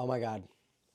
Oh my God.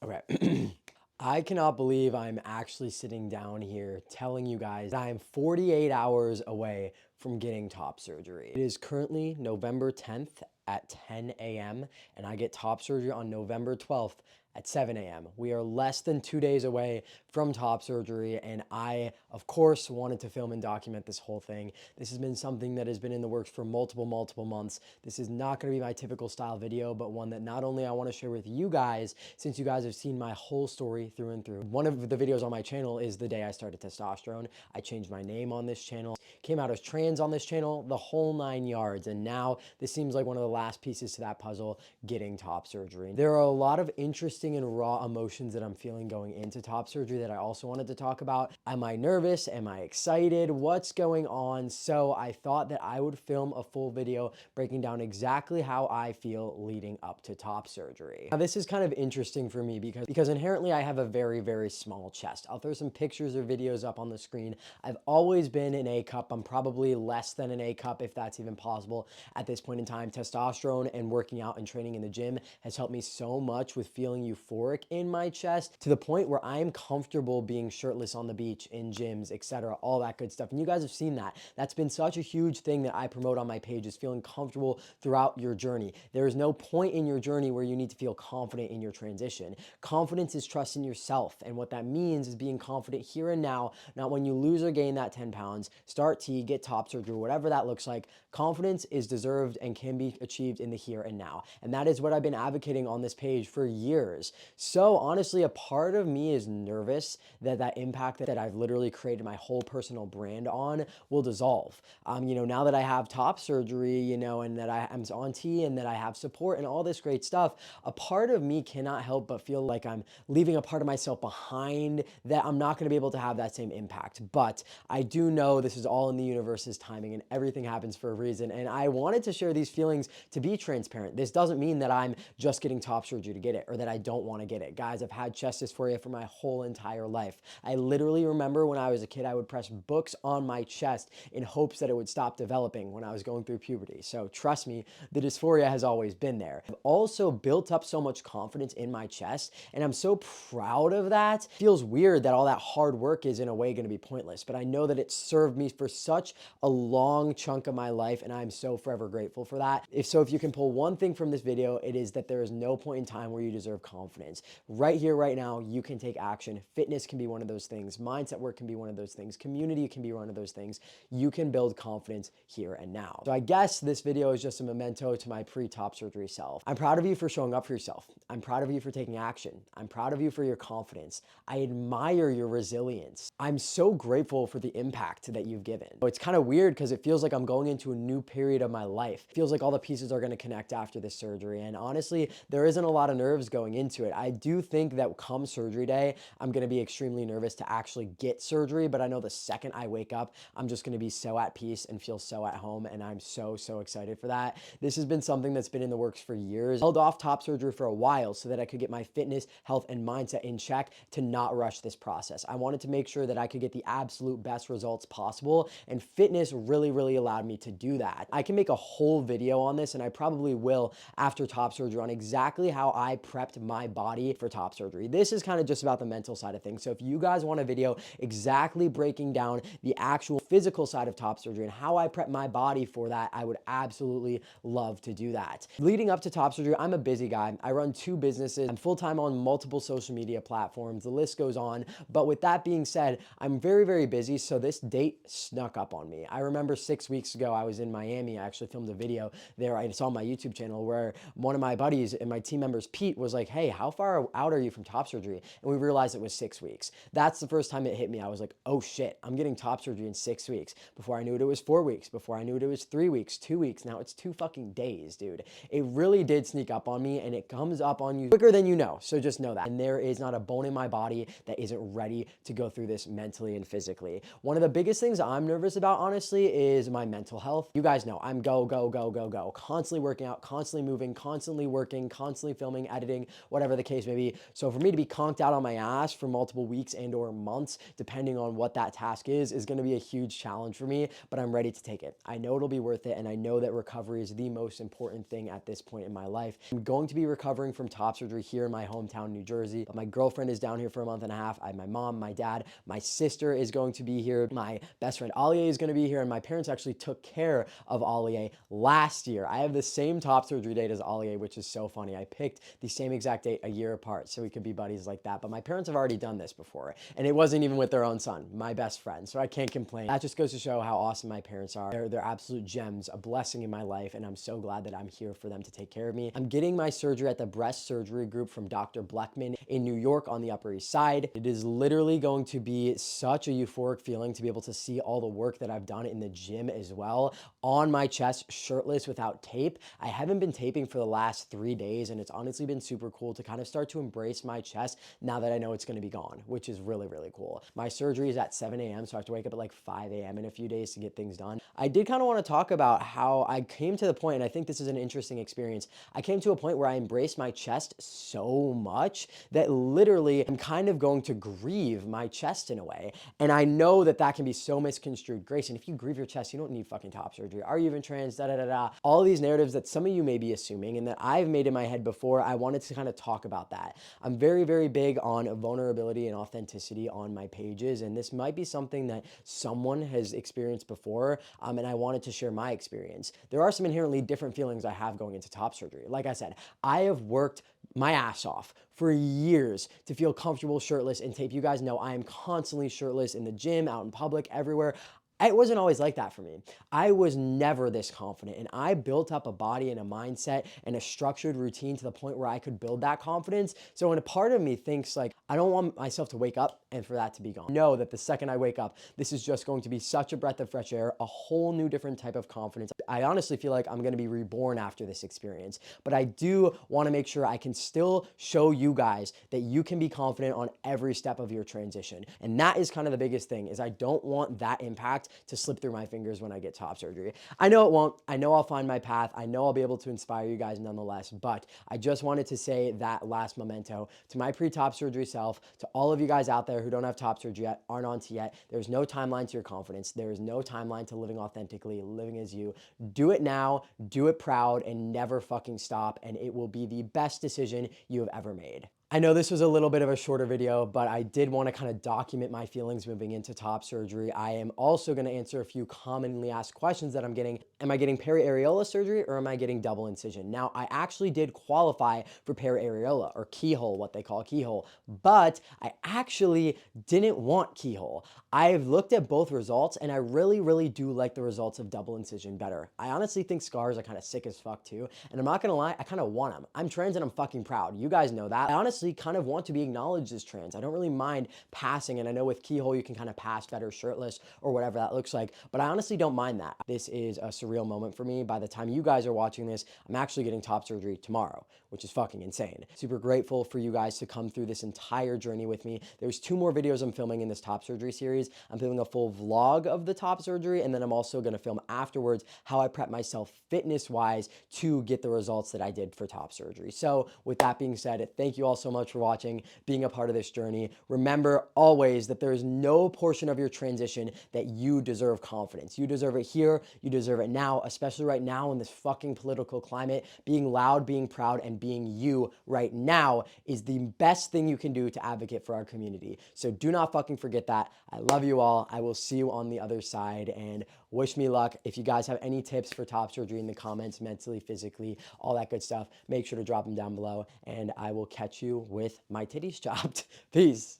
Okay. I cannot believe I'm actually sitting down here telling you guys that I am 48 hours away from getting top surgery. It is currently November 10th at 10 a.m. and I get top surgery on November 12th at 7 a.m. We are less than 2 days away from top surgery, and I, of course, wanted to film and document this whole thing. This has been something that has been in the works for multiple months. This is not going to be my typical style video, but one that not only I want to share with you guys, since you guys have seen my whole story through and through. One of the videos on my channel is the day I started testosterone. I changed my name on this channel, came out as trans on this channel, the whole 9 yards, and now this seems like one of the last pieces to that puzzle, getting top surgery. There are a lot of interesting and raw emotions that I'm feeling going into top surgery that I also wanted to talk about. Am I nervous? Am I excited? What's going on? So I thought that I would film a full video breaking down exactly how I feel leading up to top surgery. Now, this is kind of interesting for me because inherently I have a very small chest. I'll throw some pictures or videos up on the screen. I've always been an A cup. I'm probably less than an A cup, if that's even possible at this point in time. Testosterone and working out and training in the gym has helped me so much with feeling euphoric in my chest to the point where I am comfortable being shirtless on the beach, in gyms, etc., all that good stuff. And you guys have seen that. That's been such a huge thing that I promote on my page, is feeling comfortable throughout your journey. There is no point in your journey where you need to feel confident in your transition. Confidence is trust in yourself. And what that means is being confident here and now, not when you lose or gain that 10 pounds, start T, get top surgery, whatever that looks like. Confidence is deserved and can be achieved in the here and now. And that is what I've been advocating on this page for years. So honestly, a part of me is nervous that that impact that I've literally created my whole personal brand on will dissolve. Now that I have top surgery, and that I'm on T and that I have support and all this great stuff, a part of me cannot help but feel like I'm leaving a part of myself behind, that I'm not going to be able to have that same impact. But I do know this is all in the universe's timing and everything happens for a reason. And I wanted to share these feelings to be transparent. This doesn't mean that I'm just getting top surgery to get it or that I don't want to get it. Guys, I've had chest dysphoria for my whole entire life. I literally remember when I was a kid, I would press books on my chest in hopes that it would stop developing when I was going through puberty. So trust me, the dysphoria has always been there. I've also built up so much confidence in my chest, and I'm so proud of that. It feels weird that all that hard work is in a way going to be pointless, but I know that it served me for such a long chunk of my life, and I'm so forever grateful for that. If you can pull one thing from this video, it is that there is no point in time where you deserve confidence. Right here, right now, you can take action. Fitness can be one of those things. Mindset work can be one of those things. Community can be one of those things. You can build confidence here and now. So I guess this video is just a memento to my pre-top surgery self. I'm proud of you for showing up for yourself. I'm proud of you for taking action. I'm proud of you for your confidence. I admire your resilience. I'm so grateful for the impact that you've given. It's kind of weird because it feels like I'm going into a new period of my life. It feels like all the pieces are going to connect after this surgery. And honestly, there isn't a lot of nerves going into it. I do think that come surgery day, I'm going to be extremely nervous to actually get surgery. But I know the second I wake up, I'm just going to be so at peace and feel so at home. And I'm so excited for that. This has been something that's been in the works for years. I held off top surgery for a while so that I could get my fitness, health, and mindset in check to not rush this process. I wanted to make sure that I could get the absolute best results possible, and fitness really allowed me to do that. I can make a whole video on this, and I probably will after top surgery, on exactly how I prepped my body for top surgery. This is kind of just about the mental side of things. So if you guys want a video exactly breaking down the actual physical side of top surgery and how I prep my body for that, I would absolutely love to do that. Leading up to top surgery, I'm a busy guy. I run 2 businesses. I'm full-time on multiple social media platforms. The list goes on. But with that being said, I'm very busy, so this date snuck up on me. I remember 6 weeks ago, I was in Miami. I actually filmed a video there. I saw on my YouTube channel where one of my buddies and my team members, Pete, was like, hey, how far out are you from top surgery? And we realized it was 6 weeks. That's the first time it hit me. I was like, oh shit, I'm getting top surgery in 6 weeks. Before I knew it, it was 4 weeks. Before I knew it, it was 3 weeks, 2 weeks. Now it's 2 fucking days, dude. It really did sneak up on me, and it comes up on you quicker than you know. So just know that. And there is not a bone in my body that isn't ready to go through this mentally and physically. One of the biggest things I'm nervous about, honestly, honestly is my mental health. You guys know I'm go, go, go, go, go, constantly working out, constantly moving, constantly working, constantly filming, editing, whatever the case may be. So for me to be conked out on my ass for multiple weeks and or months, depending on what that task is going to be a huge challenge for me, but I'm ready to take it. I know it'll be worth it, and I know that recovery is the most important thing at this point in my life. I'm going to be recovering from top surgery here in my hometown, New Jersey, but my girlfriend is down here for a month and a half. I have my mom, my dad, my sister is going to be here. My best friend Alia is going to be here, and my parents actually took care of Alia last year. I have the same top surgery date as Alia, which is so funny. I picked the same exact date a year apart so we could be buddies like that, but my parents have already done this before, and it wasn't even with their own son, my best friend, so I can't complain. That just goes to show how awesome my parents are. They're absolute gems, a blessing in my life, and I'm so glad that I'm here for them to take care of me. I'm getting my surgery at the breast surgery group from Dr. Bleckman in New York on the Upper East Side. It is literally going to be such a euphoric feeling to be able to see all the work that I've done in the gym as well on my chest, shirtless without tape. I haven't been taping for the last 3 days, and it's honestly been super cool to kind of start to embrace my chest now that I know it's going to be gone, which is really, really cool. My surgery is at 7 a.m., so I have to wake up at like 5 a.m. in a few days to get things done. I did kind of want to talk about how I came to the point, and I think this is an interesting experience. I came to a point where I embraced my chest so much that literally I'm kind of going to grieve my chest in a way. And I know that that can be so misconstrued. Grayson, if you grieve your chest, you don't need fucking top surgery. Are you even trans? Da da da da. All these narratives that some of you may be assuming and that I've made in my head before, I wanted to kind of talk about that. I'm very, very big on vulnerability and authenticity on my pages, and this might be something that someone has experienced before, and I wanted to share my experience. There are some inherently different feelings I have going into top surgery. Like I said, I have worked my ass off for years to feel comfortable shirtless in tape. You guys know I am constantly shirtless in the gym, out in public, everywhere. It wasn't always like that for me. I was never this confident, and I built up a body and a mindset and a structured routine to the point where I could build that confidence. So when a part of me thinks like, I don't want myself to wake up and for that to be gone. Know that the second I wake up, this is just going to be such a breath of fresh air, a whole new different type of confidence. I honestly feel like I'm going to be reborn after this experience, but I do want to make sure I can still show you guys that you can be confident on every step of your transition. And that is kind of the biggest thing, is I don't want that impact to slip through my fingers when I get top surgery. I know it won't. I know I'll find my path. I know I'll be able to inspire you guys nonetheless, but I just wanted to say that last memento to my pre-top surgery self, to all of you guys out there who don't have top surgery yet, aren't on to yet. There's no timeline to your confidence. There is no timeline to living authentically, living as you. Do it now, do it proud, and never fucking stop, and it will be the best decision you have ever made. I know this was a little bit of a shorter video, but I did want to kind of document my feelings moving into top surgery. I am also going to answer a few commonly asked questions that I'm getting. Am I getting periareola surgery or am I getting double incision? Now, I actually did qualify for periareola, or keyhole, what they call keyhole, but I actually didn't want keyhole. I've looked at both results, and I really, really do like the results of double incision better. I honestly think scars are kind of sick as fuck too, and I'm not gonna lie, I kind of want them. I'm trans and I'm fucking proud. You guys know that. I honestly kind of want to be acknowledged as trans. I don't really mind passing, and I know with keyhole you can kind of pass better shirtless or whatever that looks like, but I honestly don't mind that. This is a surreal moment for me. By the time you guys are watching this, I'm actually getting top surgery tomorrow, which is fucking insane. Super grateful for you guys to come through this entire journey with me. There's 2 more videos I'm filming in this top surgery series. I'm filming a full vlog of the top surgery, and then I'm also gonna film afterwards how I prep myself fitness-wise to get the results that I did for top surgery. So with that being said, thank you all so much for watching, being a part of this journey. Remember always that there is no portion of your transition that you deserve confidence. You deserve it here, you deserve it now, especially right now in this fucking political climate. Being loud, being proud, and being you right now is the best thing you can do to advocate for our community. So do not fucking forget that. I love you all. I will see you on the other side, and wish me luck. If you guys have any tips for top surgery in the comments, mentally, physically, all that good stuff, make sure to drop them down below, and I will catch you with my titties chopped. Peace.